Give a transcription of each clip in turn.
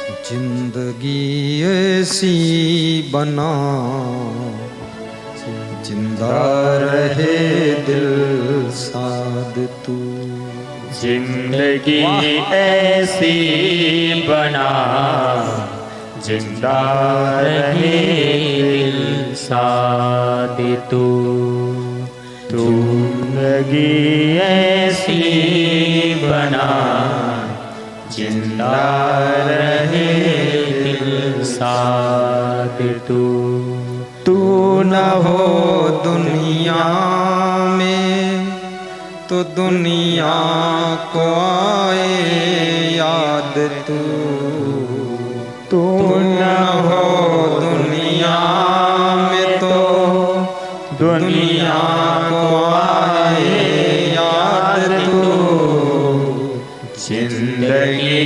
जिंदगी ऐसी बना जिंदा रहे दिल साद तू। जिंदगी ऐसी बना जिंदा रहे दिल साद तू। जिंदगी ऐसी बना जिंदा रहे दिल साद तू। तू न हो दुनिया में तो दुनिया को आए याद तू। तू न हो दुनिया में तो दुनिया को आए याद तू। जिंदगी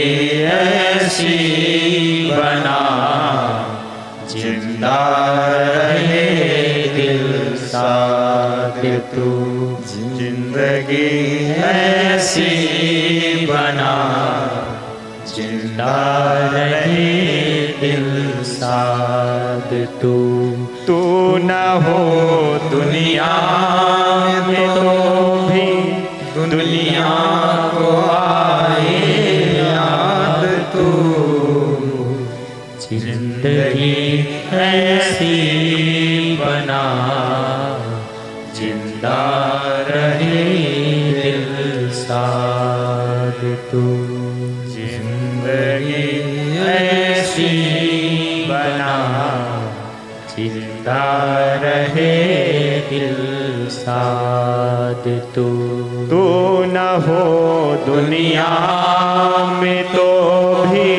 ऐसी बना जिंदा रहे दिल साथ तू। जिंदगी ऐसी बना जिंदा रहे दिल साथ तू। तू न हो दुनिया में तो भी दुनिया को आए याद तू। जिंदगी ऐसी बना जिंदा रहे दिल साथ तू। जिंदगी ऐसी बना जिंदा रहे दिल साथ तू। तू न हो दुनिया में तो भी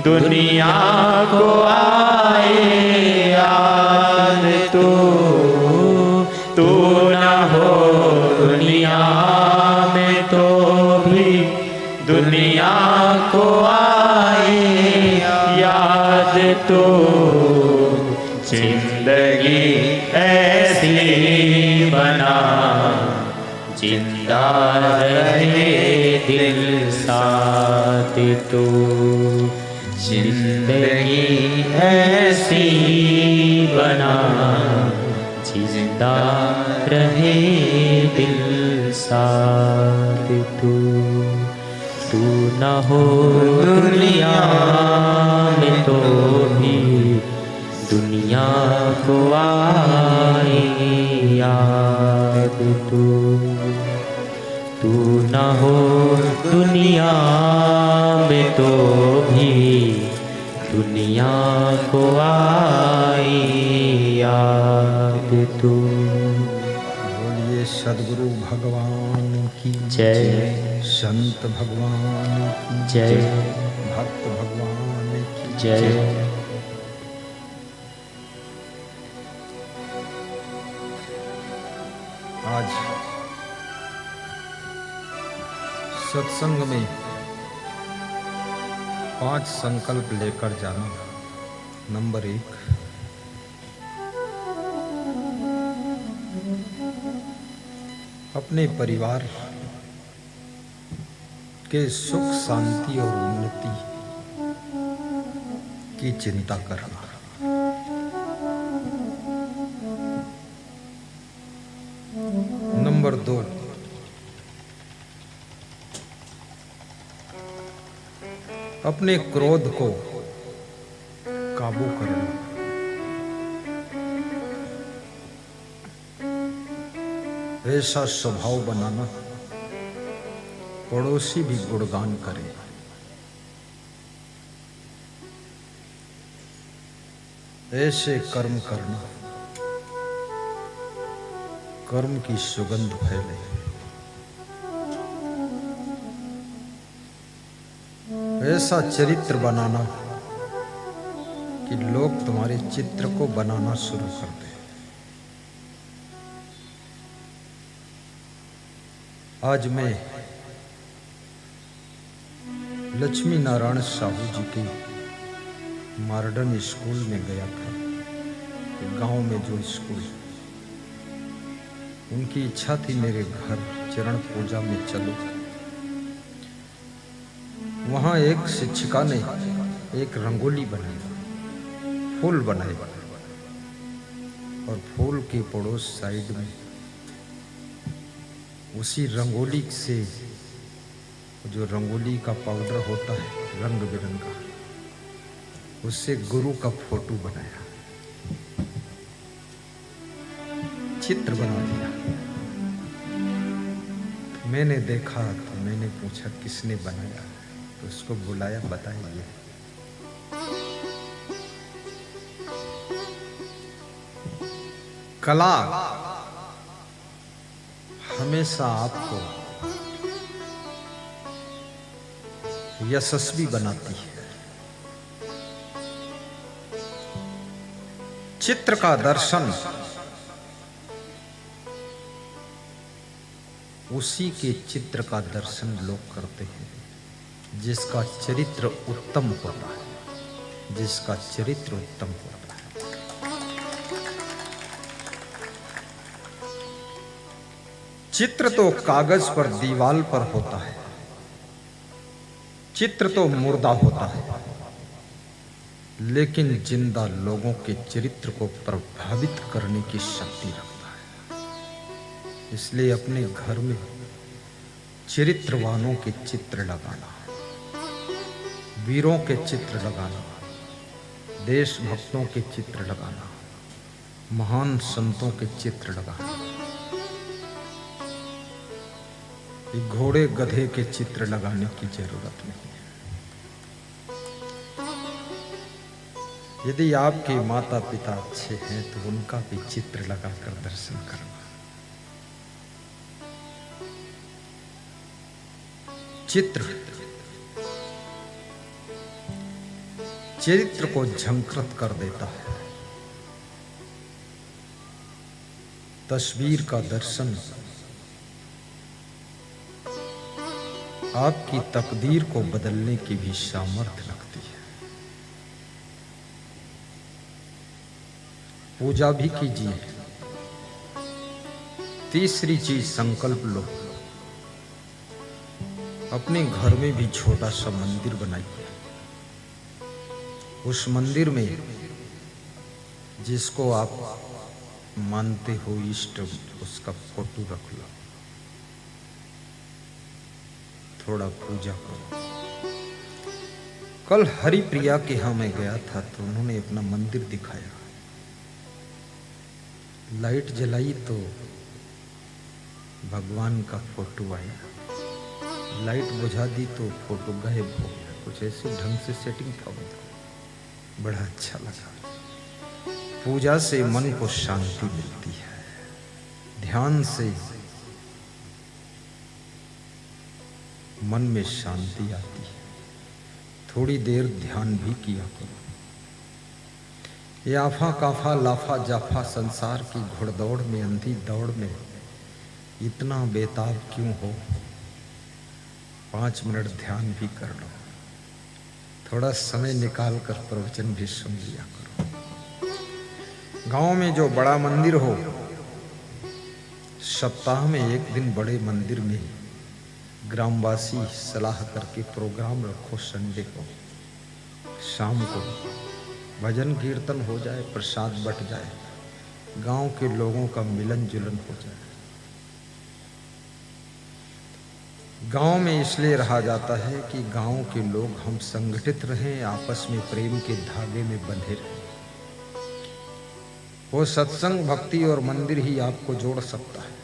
दुनिया को आए याद तू। तू न हो दुनिया में तो भी दुनिया को आए याद तू। जिंदगी ऐसी बना जिंदा रहे दिल साथ तू। जिंदगी ऐसी बना जिंदा रहे दिल साथ तू। तू न हो दुनिया में तो भी दुनिया को आए याद तू। तू न हो दुनिया में तो भी दुनिया को आए याद तू। बोलिए सद्गुरु भगवान की जय। संत भगवान की जय। भक्त भगवान की जय। आज सत्संग में 5 संकल्प लेकर जाना। नंबर 1, अपने परिवार के सुख शांति और उन्नति की चिंता करना। नंबर 2, अपने क्रोध को काबू करना। ऐसा स्वभाव बनाना पड़ोसी भी गुणगान करे। ऐसे कर्म करना कर्म की सुगंध फैले। ऐसा चरित्र बनाना कि लोग तुम्हारे चित्र को बनाना शुरू कर दें। आज मैं लक्ष्मी नारायण साहू जी के मार्डन स्कूल में गया था। गांव में जो स्कूल, उनकी इच्छा थी मेरे घर चरण पूजा में चलो। वहां एक शिक्षिका ने एक रंगोली बनाया, फूल बनाए और फूल के पड़ोस साइड में उसी रंगोली से जो रंगोली का पाउडर होता है रंग बिरंगा, उससे गुरु का फोटो बनाया, चित्र बना दिया। तो मैंने देखा तो मैंने पूछा किसने बनाया, तो उसको बुलाया, बताइए। कला हमेशा आपको यशस्वी बनाती है। चित्र का दर्शन उसी के चित्र का दर्शन लोग करते हैं जिसका चरित्र उत्तम होता है, जिसका चरित्र उत्तम होता है। चित्र तो कागज पर दीवार पर होता है, चित्र तो मुर्दा होता है, लेकिन जिंदा लोगों के चरित्र को प्रभावित करने की शक्ति रखता है। इसलिए अपने घर में चरित्रवानों के चित्र लगाना, वीरों के चित्र लगाना, देशभक्तों के चित्र लगाना, महान संतों के चित्र लगाना, घोड़े गधे के चित्र लगाने की जरूरत नहीं है। यदि आपके माता पिता अच्छे हैं तो उनका भी चित्र लगाकर दर्शन करना। चित्र चरित्र को झंकृत कर देता है। तस्वीर का दर्शन आपकी तकदीर को बदलने की भी सामर्थ्य रखती है। पूजा भी कीजिए। तीसरी चीज संकल्प लो, अपने घर में भी छोटा सा मंदिर बनाइए। उस मंदिर में जिसको आप मानते हो इष्ट, उसका फोटो रख लो, थोड़ा पूजा करो। कल हरिप्रिया के यहाँ मैं गया था तो उन्होंने अपना मंदिर दिखाया। लाइट जलाई तो भगवान का फोटो आया, लाइट बुझा दी तो फोटो गायब हो गया। कुछ ऐसे ढंग से सेटिंग था, बड़ा अच्छा लगा। पूजा से मन को शांति मिलती है, ध्यान से मन में शांति आती है। थोड़ी देर ध्यान भी किया करो। ये आफा काफा लाफा जाफा संसार की घुड़दौड़ में, अंधी दौड़ में इतना बेताब क्यों हो? 5 मिनट ध्यान भी कर लो, थोड़ा समय निकाल कर प्रवचन भी सुन लिया करो। गांव में जो बड़ा मंदिर हो, सप्ताह में एक दिन बड़े मंदिर में ग्रामवासी सलाह करके प्रोग्राम रखो। संडे को शाम को भजन कीर्तन हो जाए, प्रसाद बट जाए, गांव के लोगों का मिलन जुलन हो जाए। गांव में इसलिए रहा जाता है कि गांव के लोग हम संगठित रहें, आपस में प्रेम के धागे में बंधे रहें। वो सत्संग, भक्ति और मंदिर ही आपको जोड़ सकता है।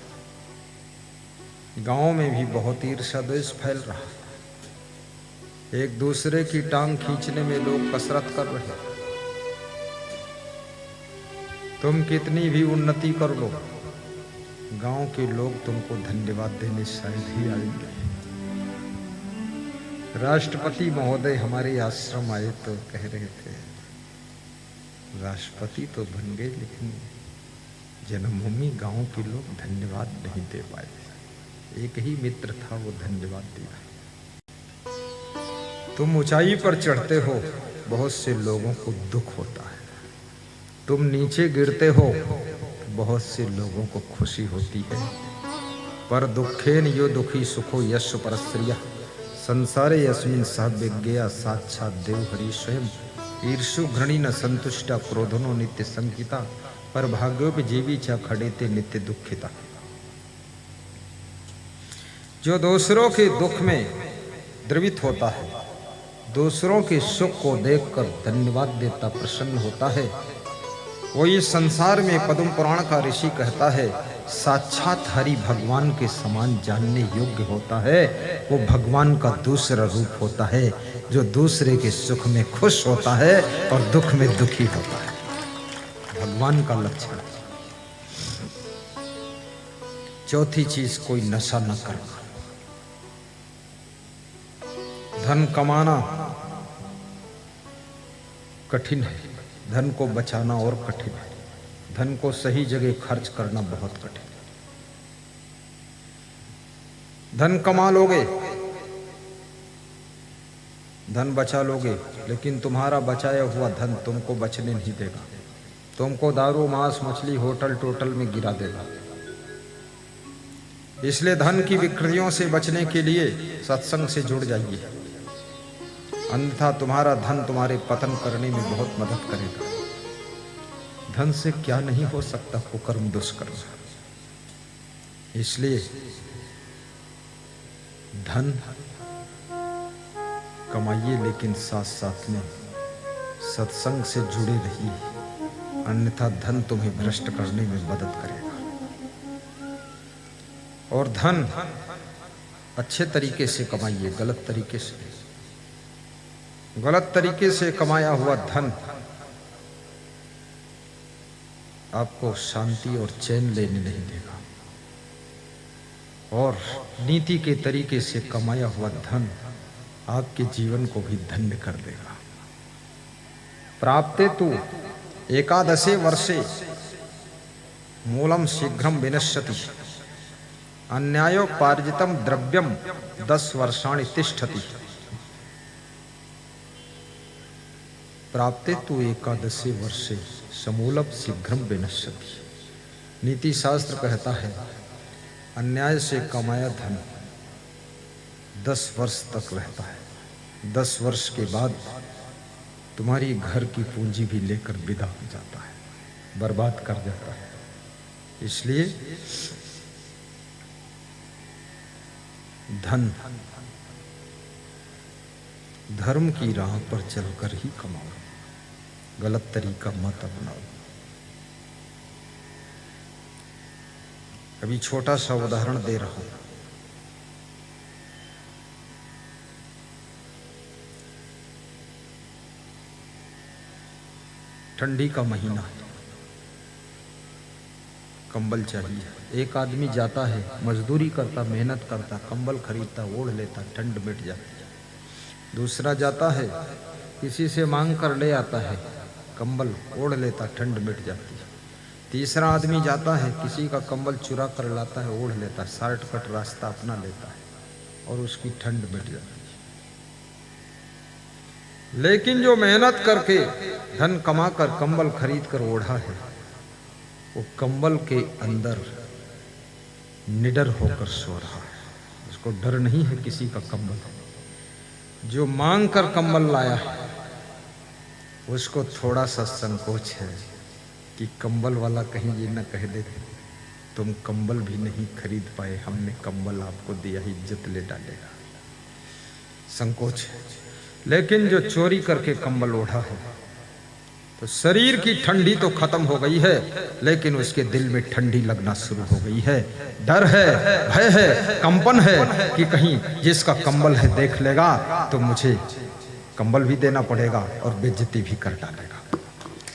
गांव में भी बहुत ईर्ष्या द्वेष फैल रहा है। एक दूसरे की टांग खींचने में लोग कसरत कर रहे हैं। तुम कितनी भी उन्नति कर लो, गांव के लोग तुमको धन्यवाद देने शायद ही आएंगे। राष्ट्रपति महोदय हमारे आश्रम आए तो कह रहे थे, राष्ट्रपति तो बन गए लेकिन जन्मभूमि गांव के लोग धन्यवाद नहीं दे पाए। एक ही मित्र था, वो धन्यवाद दिया। तुम ऊंचाई पर चढ़ते हो, बहुत से लोगों को दुख होता है। तुम नीचे गिरते हो, बहुत से लोगों को खुशी होती है। पर दुखेन यो दुखी सुखो यश परस्त्रियः संसारे अस्मिन् सह विज्ञेया साक्षात् देव हरि स्वयं ईर्षु घृणी न संतुष्टा क्रोधनो नित्य संकिता पर भाग्योपि जीवी चा खड़ेते नित्य दुखिता। जो दूसरों के दुख में द्रवित होता है, दूसरों के सुख को देखकर धन्यवाद देता प्रसन्न होता है, वो इस संसार में पद्म पुराण का ऋषि कहता है साक्षात हरि भगवान के समान जानने योग्य होता है। वो भगवान का दूसरा रूप होता है जो दूसरे के सुख में खुश होता है और दुख में दुखी होता है। भगवान का लक्षण। चौथी चीज, कोई नशा न करना। धन कमाना कठिन है, धन को बचाना और कठिन है, धन को सही जगह खर्च करना बहुत कठिन है। धन कमा लोगे, धन बचा लोगे, लेकिन तुम्हारा बचाया हुआ धन तुमको बचने नहीं देगा, तुमको दारू मांस मछली होटल टोटल में गिरा देगा। इसलिए धन की विकृतियों से बचने के लिए सत्संग से जुड़ जाइए, अन्यथा तुम्हारा धन तुम्हारे पतन करने में बहुत मदद करेगा। धन से क्या नहीं हो सकता, कुकर्म दुष्कर्म। इसलिए धन कमाइए, लेकिन साथ साथ में सत्संग से जुड़े रहिए, अन्यथा धन तुम्हें भ्रष्ट करने में मदद करेगा। और धन अच्छे तरीके से कमाइए, गलत तरीके से नहीं। गलत तरीके से कमाया हुआ धन आपको शांति और चैन लेने नहीं देगा, और नीति के तरीके से कमाया हुआ धन आपके जीवन को भी धन्य कर देगा। प्राप्ते तु एकादशे वर्षे मूलम शीघ्रम विनश्यति अन्यायोपार्जितम द्रव्यम 10 वर्षाणि तिष्ठति। प्राप्ते तु एकादशे वर्षे समूलम शीघ्रम विनश्यति। नीति शास्त्र कहता है अन्याय से कमाया धन 10 वर्ष तक रहता है। 10 वर्ष के बाद तुम्हारी घर की पूंजी भी लेकर विदा हो जाता है, बर्बाद कर जाता है। इसलिए धन धर्म की राह पर चलकर ही कमाओ, गलत तरीका मत अपनाओ। अभी छोटा सा उदाहरण दे रहा हूं। ठंडी का महीना है, कंबल चाहिए। एक आदमी जाता है, मजदूरी करता, मेहनत करता, कंबल खरीदता, ओढ़ लेता, ठंड मिट जाती है। दूसरा जाता है, किसी से मांग कर ले आता है, कंबल ओढ़ लेता, ठंड मिट जाती है। तीसरा आदमी जाता है, किसी का कंबल चुरा कर लाता है, ओढ़ लेता है, शॉर्टकट रास्ता अपना लेता है और उसकी ठंड मिट जाती है। लेकिन जो मेहनत करके धन कमा कर कंबल खरीद कर ओढ़ा है, वो कंबल के अंदर निडर होकर सो रहा है, उसको डर नहीं है किसी का कंबल। जो मांग कर कंबल लाया है उसको थोड़ा सा संकोच है कि कंबल वाला कहीं ये न कह दे तुम कंबल भी नहीं खरीद पाए, हमने कंबल आपको दिया, इज्जत ले डालेगा, संकोच है। लेकिन जो चोरी करके कंबल ओढ़ा है तो शरीर की ठंडी तो खत्म हो गई है, लेकिन उसके दिल में ठंडी लगना शुरू हो गई है। डर है, भय है, कंपन है कि कहीं जिसका कंबल है देख लेगा तो मुझे कंबल भी देना पड़ेगा और बेइज्जती भी कर डालेगा।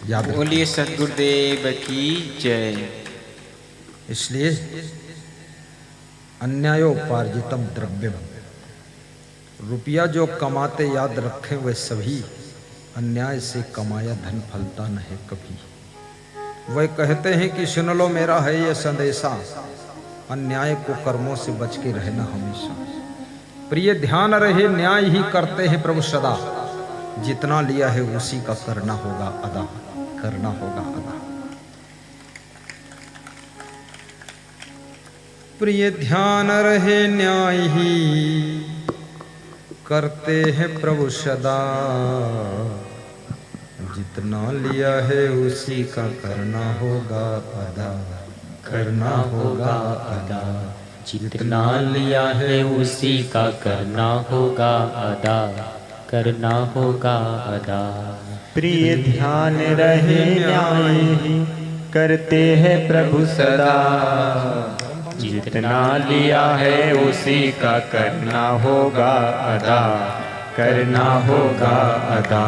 याद बोलिए सद्गुरुदेव की जय। इसलिए अन्यायोपार्जितम द्रव्यम, रुपया जो कमाते याद रखें वे सभी अन्याय से कमाया धन फलता न है कभी। वह कहते हैं कि सुन लो मेरा है ये संदेशा, अन्याय को कर्मों से बच के रहना हमेशा। प्रिय ध्यान रहे न्याय ही करते हैं प्रभु सदा, जितना लिया है उसी का करना होगा अदा, करना होगा अदा। प्रिय ध्यान रहे न्याय ही करते हैं प्रभु सदा, जितना लिया है उसी का करना होगा अदा, करना होगा अदा। जितना लिया है उसी का करना होगा अदा, करना होगा अदा। प्रिय ध्यान रहे न्याय ही करते हैं प्रभु सदा, जितना लिया है उसी का करना होगा अदा, करना होगा अदा।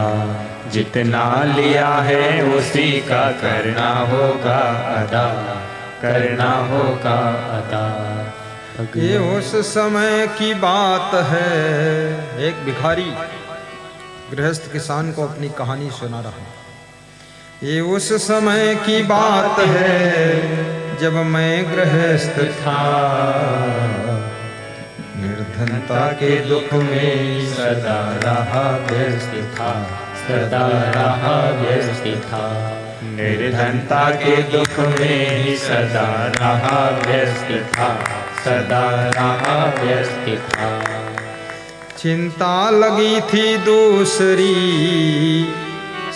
जितना लिया है उसी का करना होगा अदा, करना होगा अदा। ये उस समय की बात है। एक भिखारी गृहस्थ किसान को अपनी कहानी सुना रहा। ये उस समय की बात है जब मैं गृहस्थ था, निर्धनता के दुख में सदा रहा व्यस्त था, सदा रहा व्यस्त था। निर्धनता के दुख में ही सदा रहा व्यस्त था, सदा रहा व्यस्त था। चिंता लगी थी दूसरी,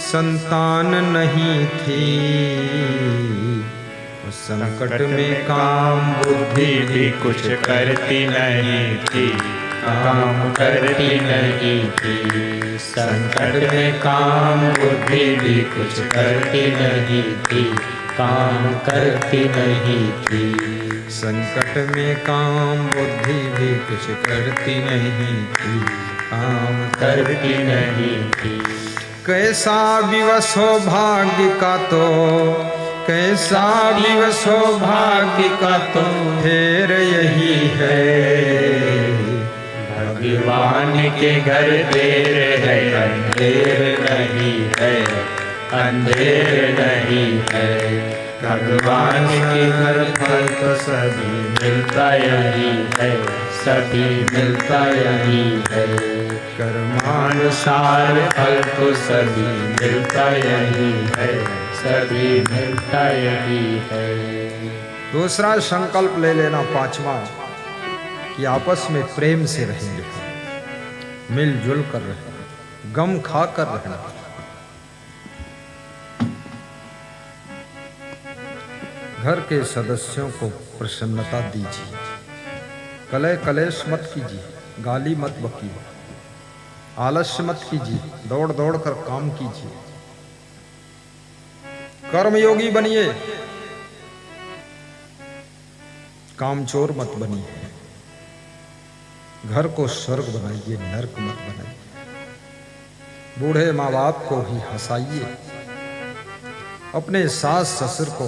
संतान नहीं थी। उस संकट में काम बुद्धि भी कुछ करती नहीं थी, काम करती नहीं थी। संकट में काम बुद्धि भी कुछ करती नहीं थी, काम करती नहीं थी। संकट में काम बुद्धि भी कुछ करती नहीं थी, काम करती नहीं थी। कैसा विवश हो भाग्य का तो, कैसा विवश हो भाग्य का तो फेर यही है। भगवान के घर देर है, अंधेर नहीं है, अंधेर नहीं है। भगवान के घर फल तो सभी मिलता यही है, सभी मिलता यही है। कर्मानुसार फल तो सभी मिलता यही है, सभी मिलता यही है। दूसरा संकल्प ले लेना, पांचवा, कि आपस में प्रेम से रहेंगे, मिलजुल कर रहना, गम खा कर रहना। घर के सदस्यों को प्रसन्नता दीजिए, कलह कलेश मत कीजिए, गाली मत बकिए, आलस्य मत कीजिए, दौड़ दौड़ कर काम कीजिए, कर्मयोगी बनिए, कामचोर मत बनिए। घर को स्वर्ग बनाइए, नरक मत बनाइए। बूढ़े माँ बाप को ही हंसाइए, अपने सास ससुर को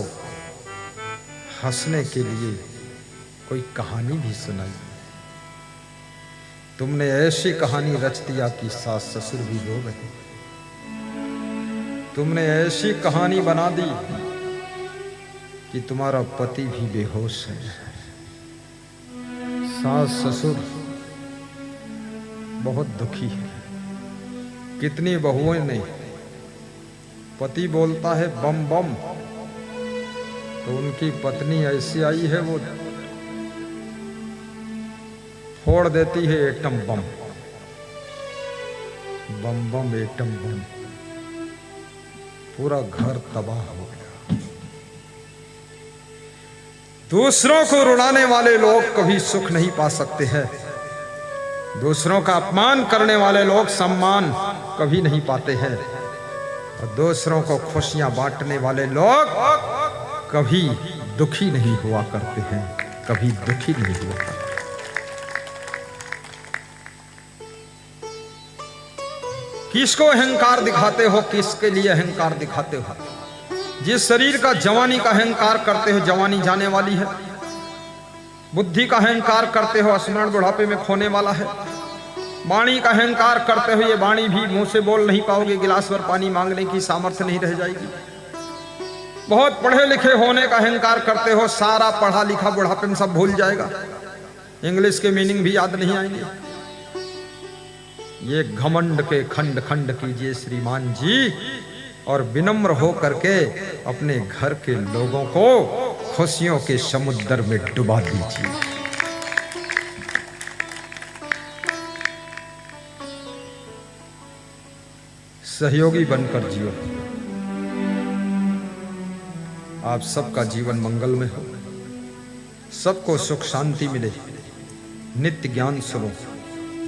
हंसने के लिए कोई कहानी भी सुनाइए। तुमने ऐसी कहानी रच दिया कि सास ससुर भी रो गए। तुमने ऐसी कहानी बना दी कि तुम्हारा पति भी बेहोश है। सास ससुर बहुत दुखी है। कितनी बहुओं ने, पति बोलता है बम बम, तो उनकी पत्नी ऐसी आई है वो फोड़ देती है एटम बम, बम बम एटम बम, पूरा घर तबाह हो गया। दूसरों को रुलाने वाले लोग कभी सुख नहीं पा सकते हैं। दूसरों का अपमान करने वाले लोग सम्मान कभी नहीं पाते हैं। और दूसरों को खुशियां बांटने वाले लोग कभी दुखी नहीं हुआ करते हैं, कभी दुखी नहीं हुआ करते। किसको अहंकार दिखाते हो, किसके लिए अहंकार दिखाते हो? जिस शरीर का जवानी का अहंकार करते हो, जवानी जाने वाली है। बुद्धि का अहंकार करते हो, स्मरण बुढ़ापे में खोने वाला है। वाणी का अहंकार करते हो, ये वाणी भी मुंह से बोल नहीं पाओगे, गिलास भर पानी मांगने की सामर्थ्य नहीं रह जाएगी। बहुत पढ़े लिखे होने का अहंकार करते हो, सारा पढ़ा लिखा बुढ़ापे में सब भूल जाएगा, इंग्लिश के मीनिंग भी याद नहीं आएंगे। ये घमंड के खंड खंड कीजिए श्रीमान जी, और विनम्र हो करके अपने घर के लोगों को खुशियों के समुद्र में डुबा दीजिए। सहयोगी बनकर जियो। आप सबका जीवन मंगलमय हो, सबको सुख शांति मिले, नित्य ज्ञान सुनो।